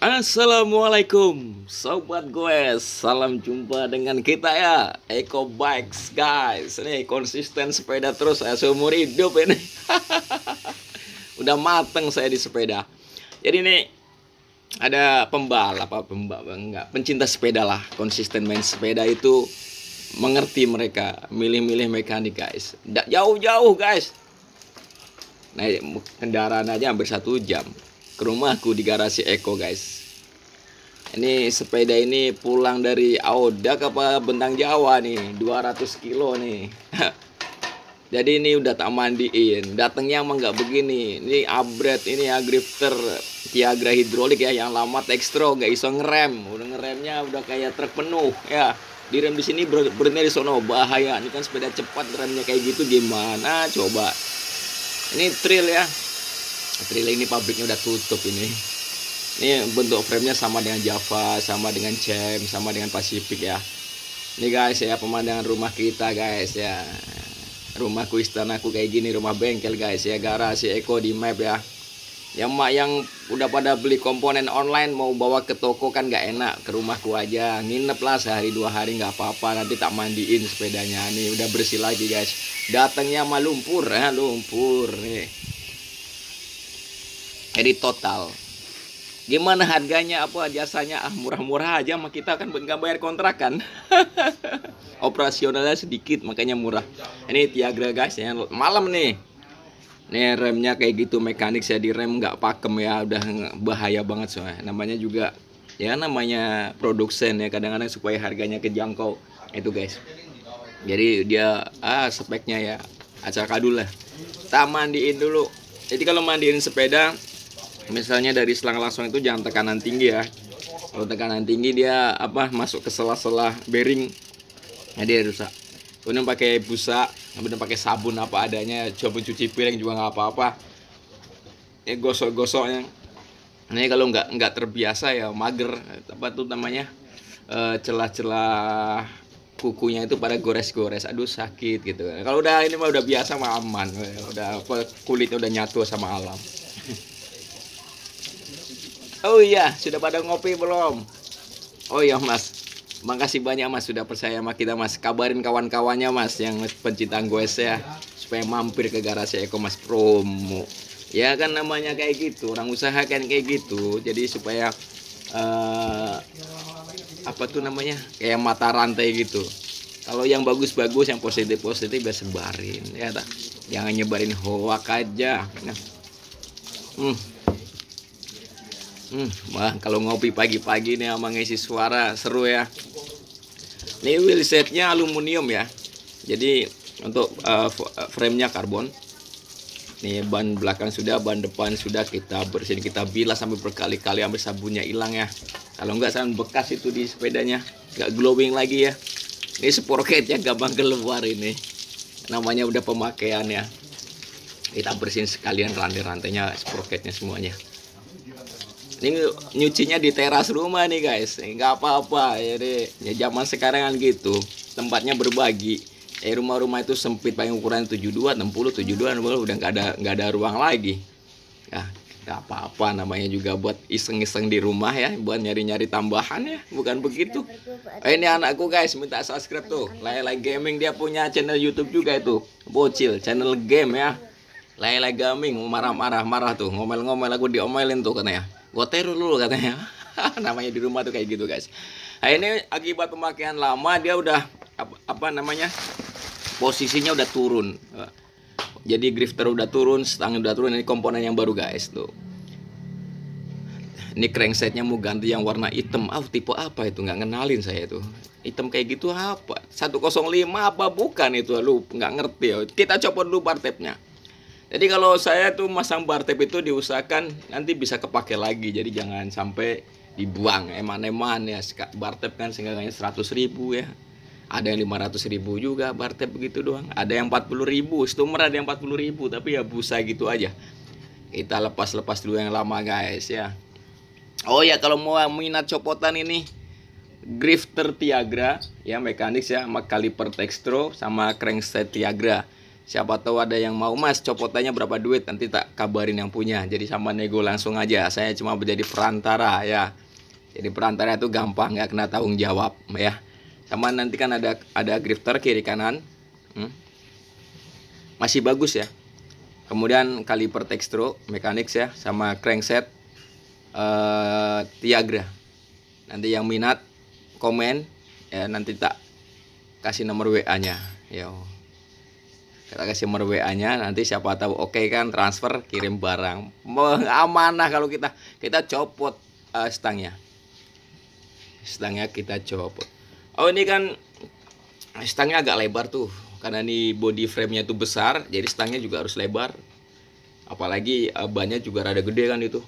Assalamualaikum sobat gue, salam jumpa dengan kita ya, Eko Bikes guys. Ini konsisten sepeda terus saya seumur hidup ini. Udah mateng saya di sepeda. Jadi ini ada pencinta sepeda lah, konsisten main sepeda itu mengerti mereka, milih-milih mekanik guys. Nggak jauh-jauh guys. Naik kendaraan aja hampir 1 jam ke rumahku di garasi Eko guys. Ini sepeda ini pulang dari Audak apa Bentang Jawa nih, 200 kilo nih. Jadi ini udah tak mandiin. Datangnya emang nggak begini. Ini upgrade, ini ya grifter Tiagra hidrolik ya, yang lama Textro nggak iso ngerem. Udah ngeremnya udah kayak truk penuh ya. Direm di sini berhenti di sono, bahaya. Ini kan sepeda cepat, remnya kayak gitu gimana coba. Ini trail ya. Trail ini pabriknya udah tutup ini. Ini bentuk framenya sama dengan Java, sama dengan Cem, sama dengan Pacific ya. Ini guys ya, pemandangan rumah kita guys ya. Rumahku, istanaku kayak gini, rumah bengkel guys ya, garasi Eko di map ya. Yang udah pada beli komponen online mau bawa ke toko kan gak enak, ke rumahku aja. Nginep lah sehari 2 hari nggak apa-apa, nanti tak mandiin sepedanya. Nih udah bersih lagi guys. Datangnya mah lumpur ya, lumpur nih. Jadi total gimana harganya, apa jasanya, murah-murah aja sama kita kan nggak bayar kontrakan. Operasionalnya sedikit makanya murah. Ini Tiagra guys ya, malam nih. Nih remnya kayak gitu, mekanik saya di rem nggak pakem ya, udah bahaya banget soalnya. Namanya juga ya, namanya produsen ya, kadang-kadang supaya harganya kejangkau itu guys. Jadi dia speknya ya acak adul lah. Kita mandiin dulu. Jadi kalau mandiin sepeda, misalnya dari selang langsung itu jangan tekanan tinggi ya. Kalau tekanan tinggi dia masuk ke sela-sela bearing, nah dia rusak. Kemudian pakai busa, kemudian pakai sabun apa adanya, coba cuci piring juga nggak apa-apa. Ini gosok-gosoknya. Ini kalau nggak terbiasa ya mager, apa tuh namanya, celah-celah kukunya itu pada gores-gores, aduh sakit gitu. Kalau udah ini mah udah biasa mah aman, udah kulitnya udah nyatu sama alam. Oh iya, sudah pada ngopi belum? Oh iya mas, makasih banyak mas sudah percaya sama kita mas. Kabarin kawan-kawannya mas yang pencinta goes ya, supaya mampir ke garasi Eko mas, promo. Ya kan namanya kayak gitu, orang usaha kan kayak gitu. Jadi supaya apa tuh namanya, kayak mata rantai gitu. Kalau yang bagus-bagus, yang positif-positif biar sebarin ya tak? Jangan nyebarin hoak aja. Nah. Wah, kalau ngopi pagi-pagi nih sama ngisi suara seru ya. Ini wheelsetnya aluminium ya. Jadi untuk framenya karbon. Nih ban belakang sudah, ban depan sudah kita bersihin, kita bilas sampai berkali-kali sampai sabunnya hilang ya. Kalau enggak sabun bekas itu di sepedanya, nggak glowing lagi ya. Ini sprocketnya gampang keluar ini. Namanya udah pemakaian ya. Kita bersihin sekalian rantai-rantainya, sprocketnya semuanya. Ini nyucinya di teras rumah nih guys, nggak apa-apa. Jadi ya zaman sekarang kan gitu, tempatnya berbagi. Rumah-rumah itu sempit, paling ukuran 72, 60, 72, udah nggak ada ruang lagi. Ya nggak apa-apa, namanya juga buat iseng-iseng di rumah ya, buat nyari-nyari tambahan ya, bukan begitu. Ini anakku guys, minta subscribe tuh. Lay Gaming, dia punya channel YouTube juga itu, bocil, channel game ya. Lay Gaming, marah tuh, ngomel-ngomel, aku diomelin tuh katanya. Gue teror dulu katanya. Namanya di rumah tuh kayak gitu guys. Nah ini akibat pemakaian lama dia udah posisinya udah turun. Jadi grifter udah turun, stang udah turun. Ini komponen yang baru guys tuh. Ini cranksetnya mau ganti yang warna hitam. Tipe apa itu, nggak ngenalin saya itu. Hitam kayak gitu apa? 105 apa bukan itu, lu nggak ngerti ya. Kita copot dulu bar tape-nya. Jadi kalau saya tuh masang bar tape itu diusahakan nanti bisa kepake lagi. Jadi jangan sampai dibuang eman-eman ya. Bar tape kan seenggaknya 100.000 ya. Ada yang 500.000 juga bar tape begitu doang. Ada yang 40.000, stumer ada yang 40.000, tapi ya busa gitu aja. Kita lepas dulu yang lama guys ya. Oh ya, kalau mau minat copotan ini, grifter Tiagra ya, mekanik ya, sama kaliper Textro sama crankset Tiagra. Siapa tahu ada yang mau, Mas copotannya berapa duit, nanti tak kabarin yang punya. Jadi sama nego langsung aja. Saya cuma menjadi perantara ya. Jadi perantara itu gampang, nggak kena tanggung jawab ya. Sama nanti kan ada grifter kiri kanan. Masih bagus ya. Kemudian kaliper Textro mekanik ya, sama crankset Tiagra. Nanti yang minat komen ya, nanti tak kasih nomor WA-nya. Yo. Kita kasih nomor WA-nya, nanti siapa tahu oke kan, transfer kirim barang. Amanah kalau kita copot stangnya. Stangnya kita copot. Oh, ini kan stangnya agak lebar tuh. Karena ini body frame-nya itu besar, jadi stangnya juga harus lebar. Apalagi bannya juga rada gede kan itu.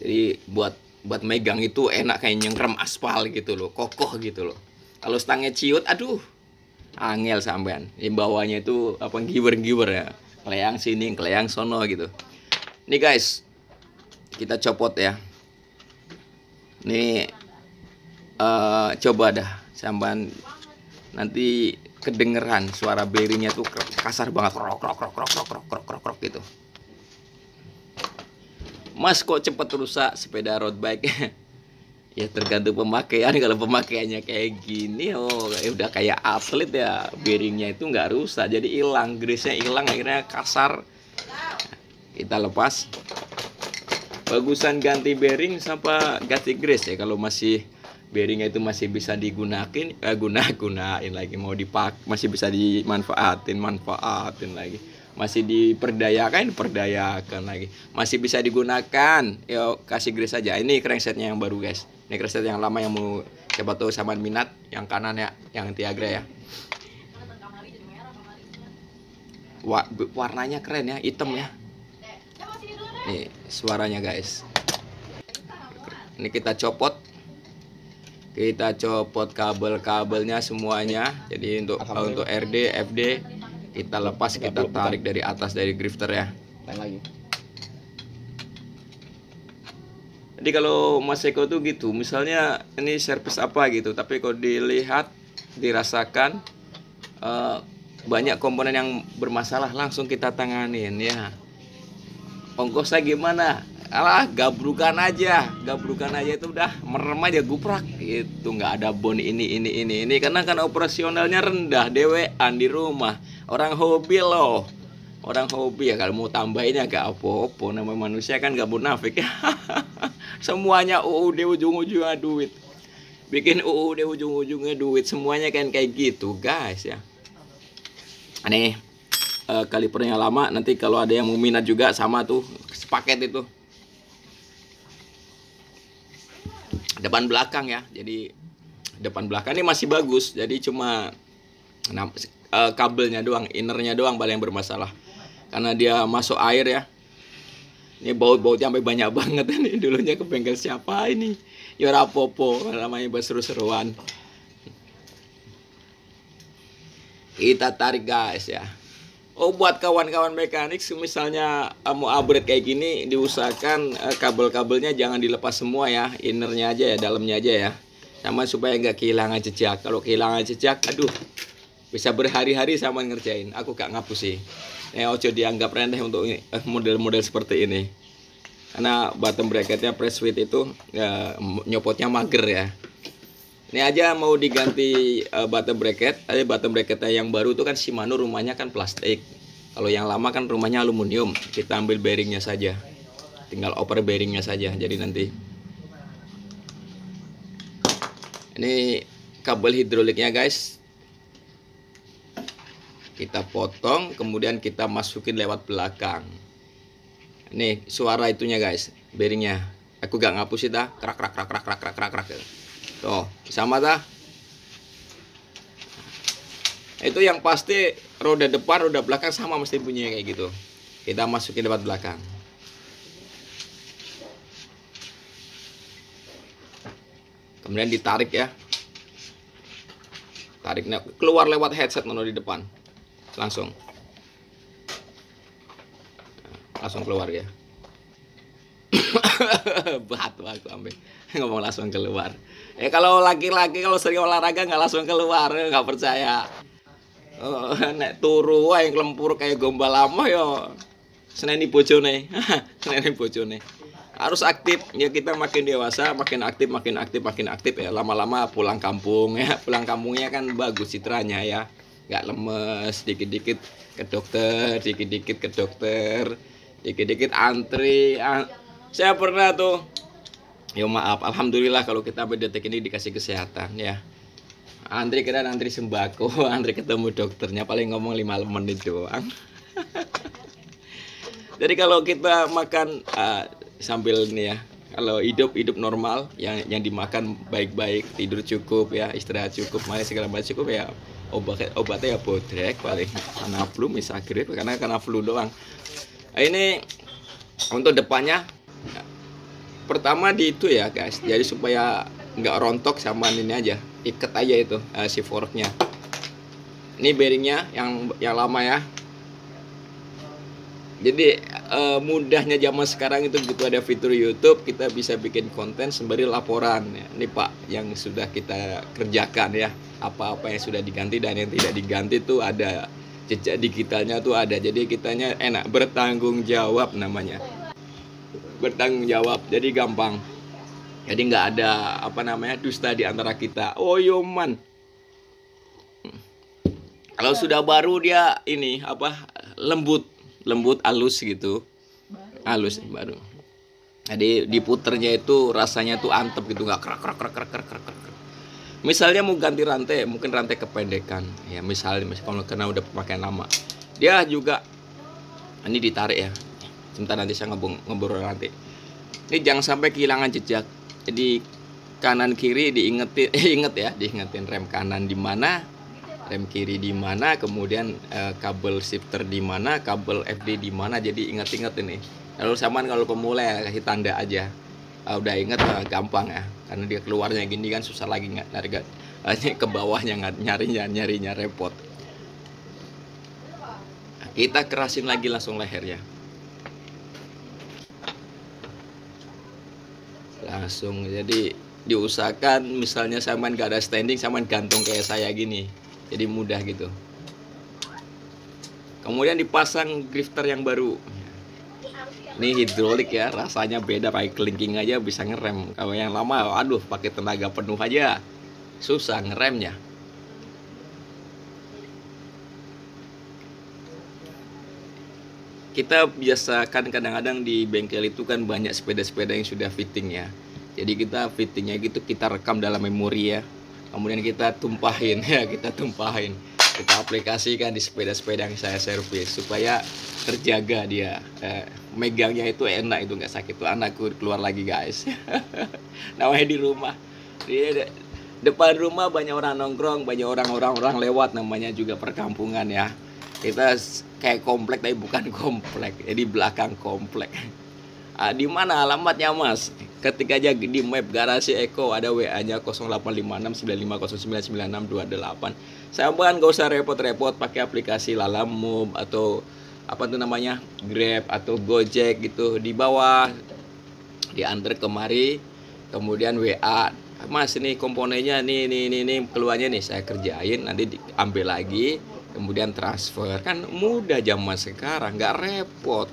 Jadi buat megang itu enak, kayak nyengrem aspal gitu loh, kokoh gitu loh. Kalau stangnya ciut, aduh, angel sampean. Di bawahnya itu apa, giwer-giwer ya. Keleyang sini, keleyang sono gitu. Nih guys, kita copot ya. Nih coba dah sampean, nanti kedengeran suara bearingnya tuh kasar banget, krok gitu. Mas kok cepet rusak sepeda road bike? Ya tergantung pemakaian. Kalau pemakaiannya kayak gini, udah kayak atlet ya, bearingnya itu nggak rusak, jadi hilang, grease-nya hilang, akhirnya kasar. Kita lepas. Bagusan ganti bearing sama ganti grease ya. Kalau masih bearingnya itu masih bisa digunakan, gunain lagi, mau dipakai masih bisa manfaatin lagi. Masih diperdayakan lagi, masih bisa digunakan, yuk kasih grease aja. Ini cranksetnya yang baru guys, ini crankset yang lama yang mau coba tuh sama minat, yang kanan ya, yang Tiagra ya. Warnanya keren ya, hitam ya. Nih suaranya guys. Ini kita copot kabel-kabelnya semuanya. Jadi untuk RD, FD kita lepas, kita tarik dari atas dari grifter ya. Lagi. Jadi kalau Mas Eko tuh gitu, misalnya ini servis apa gitu, tapi kalau dilihat, dirasakan banyak komponen yang bermasalah, langsung kita tanganin ya. Ongkosnya gimana? Alah, gabrukan aja itu udah merem aja, guprak itu, nggak ada bon ini karena kan operasionalnya rendah, dewean di rumah, orang hobi loh, ya. Kalau mau tambahin ya gak apa-apa, namanya manusia kan gak munafik. Semuanya UUD ujung-ujungnya duit, bikin UUD ujung-ujungnya duit, semuanya kan kayak gitu guys ya. Nih kalipernya lama, nanti kalau ada yang mau minat juga sama tuh sepaket itu. Depan belakang ya, jadi depan belakang ini masih bagus, jadi cuma kabelnya doang, innernya doang paling yang bermasalah, karena dia masuk air ya. Ini baut-bautnya sampai banyak banget ini. Dulunya ke bengkel siapa ini, ya rapopo, namanya berseru-seruan. Kita tarik guys ya. Oh, buat kawan-kawan mekanik, misalnya mau upgrade kayak gini, diusahakan kabel-kabelnya jangan dilepas semua ya, innernya aja ya, dalamnya aja ya, sama supaya nggak kehilangan jejak. Kalau kehilangan jejak, aduh, bisa berhari-hari sama ngerjain. Aku gak ngapus sih. Ojo dianggap rendah untuk model-model seperti ini, karena bottom bracketnya press fit itu nyopotnya mager ya. Ini aja mau diganti bottom bracket. Tapi bottom bracketnya yang baru itu kan Shimano, rumahnya kan plastik. Kalau yang lama kan rumahnya aluminium. Kita ambil bearingnya saja, tinggal oper bearingnya saja. Jadi nanti ini kabel hidroliknya guys, kita potong, kemudian kita masukin lewat belakang. Ini suara itunya guys, bearingnya. Aku gak ngapus itu, krak. Tuh, sama dah. Itu yang pasti roda depan, roda belakang sama mesti bunyinya kayak gitu. Kita masukin lewat belakang. Kemudian ditarik ya. Tariknya keluar lewat headset nono di depan. Langsung keluar ya. Batu aku ambil ngomong langsung keluar. Kalau laki-laki kalau sering olahraga nggak langsung keluar, nggak percaya. Oh, nek turu wae nglempur kayak gombal lama ya seneni bojone. Seneni bojone. Harus aktif ya, kita makin dewasa makin aktif makin aktif ya, lama-lama pulang kampung ya. Pulang kampungnya kan bagus citranya ya, nggak lemes, dikit-dikit ke dokter, dikit-dikit ke dokter, dikit-dikit antri. Saya pernah tuh, ya maaf, alhamdulillah kalau kita sampai detik ini dikasih kesehatan ya. Antri kira antri sembako, antri ketemu dokternya paling ngomong 5 menit doang. Jadi kalau kita makan sambil ini ya, kalau hidup normal, yang dimakan baik-baik, tidur cukup ya, istirahat cukup, makan segala macam cukup ya, obatnya ya bodrek paling karena flu misalnya, karena flu doang. Ini untuk depannya, pertama di itu ya guys, jadi supaya nggak rontok sama ini aja, ikat aja itu si forknya. Ini bearingnya yang lama ya. Jadi mudahnya zaman sekarang itu begitu ada fitur YouTube, kita bisa bikin konten sembari laporan ya. Ini Pak yang sudah kita kerjakan ya, apa-apa yang sudah diganti dan yang tidak diganti tuh ada, jejak digitalnya tuh ada. Jadi kitanya enak, bertanggung jawab namanya, bertanggung jawab, jadi gampang. Jadi nggak ada apa namanya dusta di antara kita. Oh yoman, kalau sudah baru dia ini apa, lembut halus gitu, halus baru. Jadi diputernya itu rasanya tuh antep gitu, nggak kerak. Misalnya mau ganti rantai, mungkin rantai kependekan ya, misalnya kalau karena udah pemakaian lama, dia juga ini ditarik ya. Sebentar nanti saya ngobrol rantai. Ini jangan sampai kehilangan jejak. Jadi kanan kiri diingetin rem kanan di mana, rem kiri di mana, kemudian kabel shifter di mana, kabel FD di mana. Jadi ingat-ingat ini. Lalu samaan kalau pemula ya, kasih tanda aja. Udah ingat gampang ya. Karena dia keluarnya gini kan susah lagi narik ke bawahnya, nyarinya repot. Kita kerasin lagi langsung lehernya. Langsung, jadi diusahakan misalnya samaan gak ada standing, samaan gantung kayak saya gini. Jadi mudah gitu. Kemudian dipasang grifter yang baru. Ini hidrolik ya, rasanya beda, pakai kelingking aja bisa ngerem. Kalau yang lama, aduh pakai tenaga penuh aja susah ngeremnya. Kita biasakan kadang-kadang di bengkel itu kan banyak sepeda-sepeda yang sudah fitting ya. Jadi kita fittingnya gitu, kita rekam dalam memori ya. Kemudian kita tumpahin ya, kita aplikasikan di sepeda-sepeda yang saya servis supaya terjaga dia. Megangnya itu enak, itu nggak sakit. Tuh anakku keluar lagi guys. Namanya di rumah. Di depan rumah banyak orang nongkrong, banyak orang lewat, namanya juga perkampungan ya. Kita kayak komplek tapi bukan komplek, jadi belakang komplek. Di mana alamatnya Mas? Ketik aja di map garasi Eko, ada WA-nya 085695099628. Saya bahkan gak usah repot-repot pakai aplikasi Lalamove atau apa tuh namanya, Grab atau Gojek gitu. Di bawah diantar kemari, kemudian WA, Mas ini komponennya nih keluarnya nih, saya kerjain, nanti diambil lagi, kemudian transfer. Kan mudah zaman sekarang, nggak repot.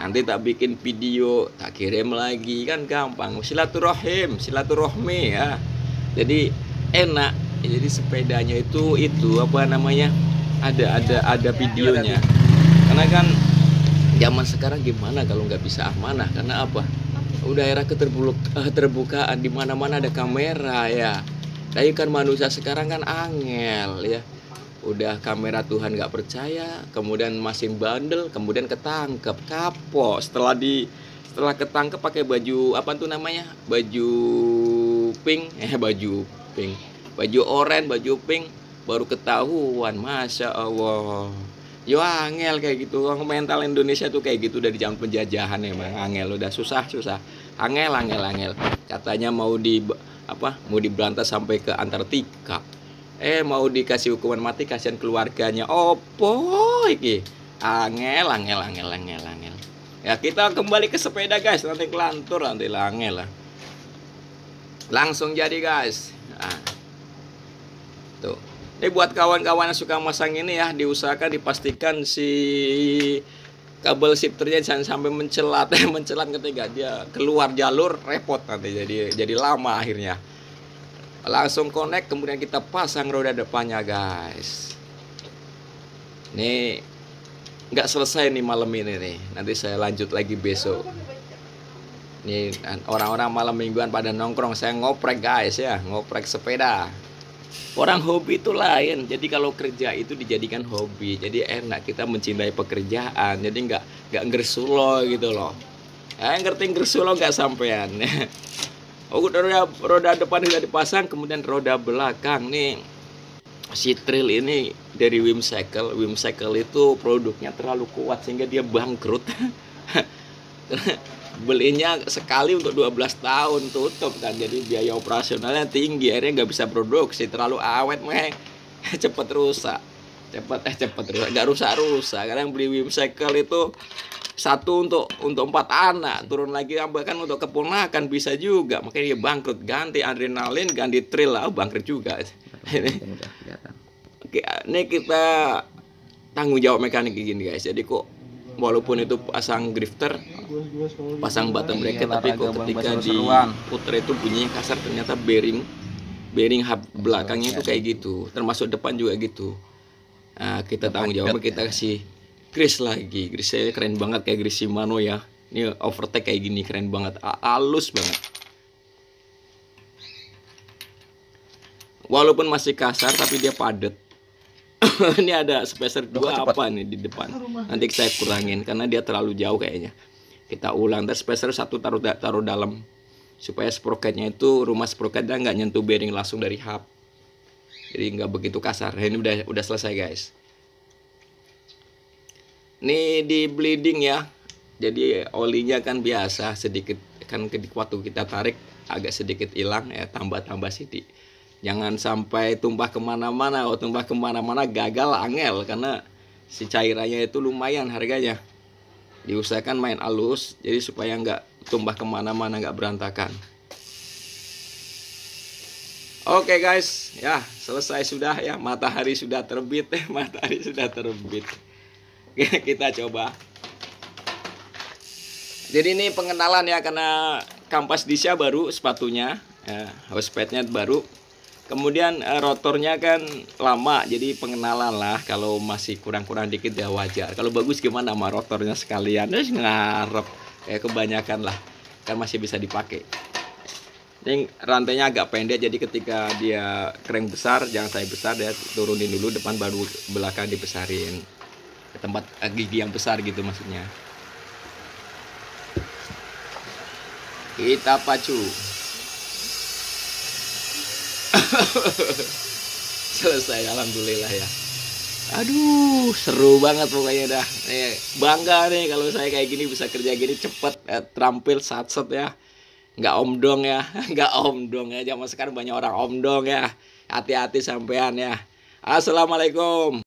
Nanti tak bikin video, tak kirim lagi, kan gampang. Silaturahmi ya. Jadi enak. Jadi sepedanya itu apa namanya, ada videonya. Karena kan zaman sekarang gimana kalau nggak bisa amanah? Karena apa? Udah era keterbukaan, di mana-mana ada kamera ya. Tapi kan manusia sekarang kan angel ya. Udah kamera Tuhan nggak percaya, kemudian masih bandel, kemudian ketangkep, kapok. Setelah ketangkep pakai baju apa tuh namanya, baju pink, baju oranye, baju pink, baru ketahuan. Masya Allah, yo angel kayak gitu. Mental Indonesia tuh kayak gitu dari zaman penjajahan, emang angel, udah susah, angel. Katanya mau diberantas sampai ke Antartika. Mau dikasih hukuman mati, kasihan keluarganya. Opo iki? Angel. Ya kita kembali ke sepeda guys, nanti kelantur, nanti angel lah. Langsung jadi guys. Nah, tuh Ini buat kawan-kawan yang suka masang ini ya, diusahakan dipastikan si kabel shifternya jangan sampai mencelat mencelat ketika dia keluar jalur, repot nanti, jadi lama akhirnya. Langsung connect, kemudian kita pasang roda depannya guys. Ini nggak selesai nih malam ini nih, nanti saya lanjut lagi besok. Nih orang-orang malam mingguan pada nongkrong, saya ngoprek guys ya, ngoprek sepeda. Orang hobi itu lain, jadi kalau kerja itu dijadikan hobi, jadi enak, kita mencintai pekerjaan, jadi nggak ngersulo gitu loh. Ngerti ngersulo nggak sampean. Oh, roda depan sudah dipasang, kemudian roda belakang nih, si Trail ini dari Wimcycle. Wimcycle itu produknya terlalu kuat sehingga dia bangkrut. Belinya sekali untuk 12 tahun tutup kan, jadi biaya operasionalnya tinggi, akhirnya nggak bisa produksi, terlalu awet cepet rusak, nggak rusak karena yang beli Wimcycle itu satu untuk 4 anak, turun lagi bahkan untuk keponakan bisa juga, makanya dia bangkrut. Ganti adrenalin, ganti Trail lah, bangkrut juga. Oke, ini kita tanggung jawab mekanik gini guys, jadi kok walaupun itu pasang grifter, pasang bottom bracket, tapi kok ketika diputer itu bunyinya kasar, ternyata bearing hub belakangnya itu kayak gitu, termasuk depan juga gitu. Nah, kita tanggung jawab, kita kasih grease lagi. Grease keren banget kayak grease Shimano ya. Ini overtake kayak gini keren banget, halus banget. Walaupun masih kasar tapi dia padat. Ini ada spacer 2 apa nih di depan, nanti saya kurangin karena dia terlalu jauh kayaknya. Kita ulang, terus spacer 1 taruh dalam supaya sprocketnya itu, rumah sprocketnya nggak nyentuh bearing langsung dari hub, jadi nggak begitu kasar. Ini udah selesai guys. Ini di bleeding ya, jadi olinya kan biasa sedikit kan, waktu kita tarik agak sedikit hilang ya, tambah sidik. Jangan sampai tumpah kemana-mana. Oh, tumpah kemana-mana gagal angel, karena si cairannya itu lumayan harganya. Diusahakan main halus, jadi supaya nggak tumpah kemana-mana, nggak berantakan. Oke guys, ya selesai sudah ya, matahari sudah terbit. Matahari sudah terbit. Oke, kita coba. Jadi ini pengenalan ya, karena kampas disnya baru, sepatunya ya, housepadnya baru. Kemudian rotornya kan lama, jadi pengenalan lah. Kalau masih kurang-kurang dikit ya wajar. Kalau bagus gimana sama rotornya sekalian, terus ngarep kayak kebanyakan lah, kan masih bisa dipakai. Ini rantainya agak pendek, jadi ketika dia crank besar, jangan saya besar ya, turunin dulu depan baru belakang dibesarin ke tempat gigi yang besar gitu maksudnya. Kita pacu. Selesai, alhamdulillah ya. Aduh, seru banget pokoknya dah. Bangga nih kalau saya kayak gini, bisa kerja gini cepet, terampil satset ya. Nggak omdong ya, nggak omdong ya. Zaman sekarang banyak orang omdong ya. Hati-hati sampean ya. Assalamualaikum.